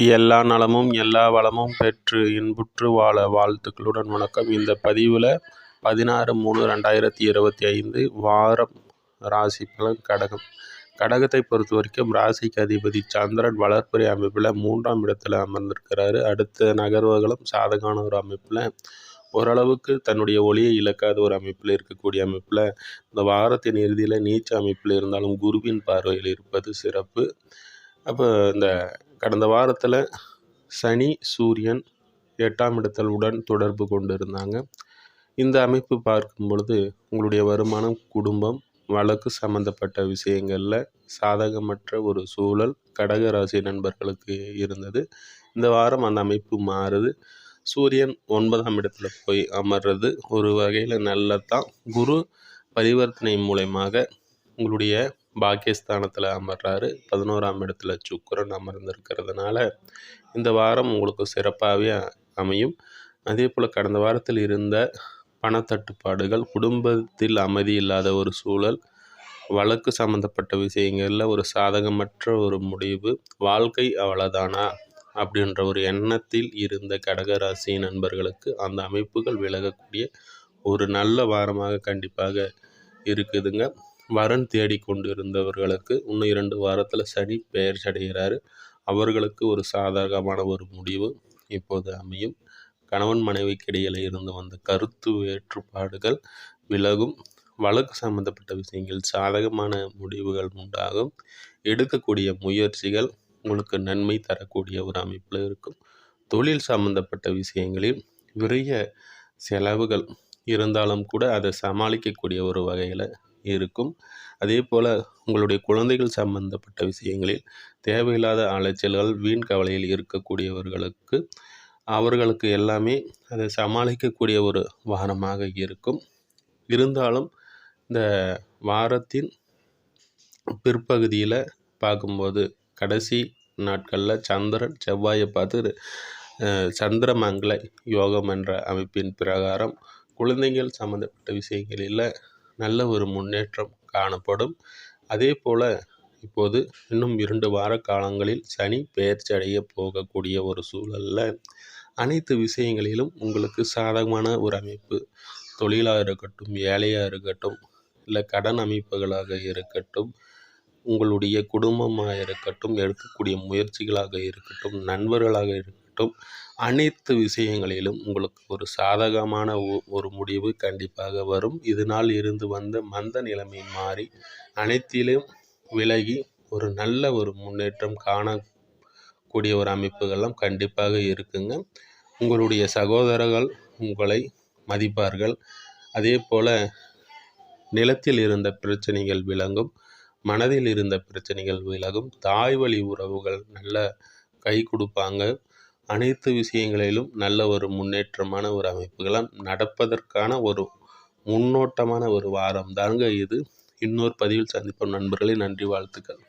எல்லா நலமும் எல்லா வளமும் பெற்று இன்புற்று வாழ வாழ்த்துக்களுடன் வணக்கம். இந்த பதிவில் 16/3/2025 வாரம் ராசி பலன் கடகம். கடகத்தை பொறுத்த வரைக்கும் ராசிக்கு அதிபதி சந்திரன் வளர்ப்புறை அமைப்பில் 3ஆம் இடத்துல அமர்ந்திருக்கிறாரு. அடுத்த நகர்வுகளும் சாதகமான ஒரு அமைப்பில் ஓரளவுக்கு தன்னுடைய ஒளியை இழக்காத ஒரு அமைப்பில் இருக்கக்கூடிய அமைப்பில் இந்த வாரத்தின் இறுதியில் நீச்ச அமைப்பில் இருந்தாலும் குருவின் பார்வையில் இருப்பது சிறப்பு. அப்போ இந்த கடந்த வாரத்தில் சனி சூரியன் 8ஆம் இடத்தில் உடன் தொடர்பு கொண்டு இருந்தாங்க. இந்த அமைப்பு பார்க்கும் பொழுது உங்களுடைய வருமானம், குடும்பம், வழக்கு சம்பந்தப்பட்ட விஷயங்களில் சாதகமற்ற ஒரு சூழல் கடக ராசி நண்பர்களுக்கு இருந்தது. இந்த வாரம் அந்த அமைப்பு மாறுது. சூரியன் 9ஆம் இடத்துல போய் அமர்றது ஒரு வகையில் நல்லதான். குரு பரிவர்த்தனை மூலமாக உங்களுடைய பாக்கியஸ்தானத்தில் அமர்றாரு. 11ஆம் இடத்துல சுக்கிரன் அமர்ந்திருக்கிறதுனால இந்த வாரம் உங்களுக்கு சிறப்பாகவே அமையும். அதே போல் கடந்த வாரத்தில் இருந்த பணத்தட்டுப்பாடுகள், குடும்பத்தில் அமைதி இல்லாத ஒரு சூழல், வழக்கு சம்பந்தப்பட்ட விஷயங்களில் ஒரு சாதகமற்ற ஒரு முடிவு, வாழ்க்கை அவ்வளோதானா அப்படின்ற ஒரு எண்ணத்தில் இருந்த கடகராசி நண்பர்களுக்கு அந்த அமைப்புகள் விலகக்கூடிய ஒரு நல்ல வாரமாக கண்டிப்பாக இருக்குதுங்க. வரன் தேடி கொண்டு இருந்தவர்களுக்கு இன்னும் 2 வாரத்தில் சனி பெயர்ச்சி அடைகிறாரு. அவர்களுக்கு ஒரு சாதகமான ஒரு முடிவு இப்போது அமையும். கணவன் மனைவிக்கு இடையில் இருந்து வந்த கருத்து வேற்றுப்பாடுகள் விலகும். வழக்கு சம்பந்தப்பட்ட விஷயங்கள் சாதகமான முடிவுகள் உண்டாகும். எடுக்கக்கூடிய முயற்சிகள் உங்களுக்கு நன்மை தரக்கூடிய ஒரு அமைப்பில் இருக்கும். தொழில் சம்பந்தப்பட்ட விஷயங்களில் விரைய செலவுகள் இருந்தாலும் கூட அதை சமாளிக்கக்கூடிய ஒரு வகையில் இருக்கும். அதே போல் உங்களுடைய குழந்தைகள் சம்பந்தப்பட்ட விஷயங்களில் தேவையில்லாத அலைச்சல்கள், வீண் கவலையில் இருக்கக்கூடியவர்களுக்கு அவர்களுக்கு எல்லாமே அதை சமாளிக்கக்கூடிய ஒரு வாரமாக இருக்கும். இருந்தாலும் இந்த வாரத்தின் பிற்பகுதியில் பார்க்கும்போது கடைசி நாட்களில் சந்திரன் செவ்வாயை பார்த்து சந்திரமங்கல யோகம் என்ற அமைப்பின் பிரகாரம் குழந்தைகள் சம்பந்தப்பட்ட விஷயங்களில் நல்ல ஒரு முன்னேற்றம் காணப்படும். அதே போல் இப்போது இன்னும் 2 வார காலங்களில் சனி பெயர்ச்சி அடைய போகக்கூடிய ஒரு சூழலில் அனைத்து விஷயங்களிலும் உங்களுக்கு சாதகமான ஒரு அமைப்பு, தொழிலாக இருக்கட்டும், வேலையாக இருக்கட்டும், இல்லை கடன் அமைப்புகளாக இருக்கட்டும், உங்களுடைய குடும்பமாக இருக்கட்டும், எடுக்கக்கூடிய முயற்சிகளாக இருக்கட்டும், நண்பர்களாக இருக்கட்டும், அனைத்து விஷயங்களிலும் உங்களுக்கு ஒரு சாதகமான ஒரு முடிவு கண்டிப்பாக வரும். இதனால் இருந்து வந்த மந்த நிலைமை மாறி அனைத்திலும் விலகி ஒரு நல்ல ஒரு முன்னேற்றம் காணக்கூடிய ஒரு அமைப்புகள்லாம் கண்டிப்பாக இருக்குங்க. உங்களுடைய சகோதரர்கள் உங்களை மதிப்பார்கள். அதே போல் நிலத்தில் இருந்த பிரச்சனைகள் விளங்கும். மனதில் இருந்த பிரச்சனைகள் விலகும். தாய் வழி உறவுகள் நல்ல கை கொடுப்பாங்க. அனைத்து விஷயங்களிலும் நல்ல ஒரு முன்னேற்றமான ஒரு அமைப்புகளாம் நடப்பதற்கான ஒரு முன்னோட்டமான ஒரு வாரம் தாங்க இது. இன்னொரு பதிவில் சந்திப்போம் நண்பர்களே. நன்றி, வாழ்த்துக்கள்.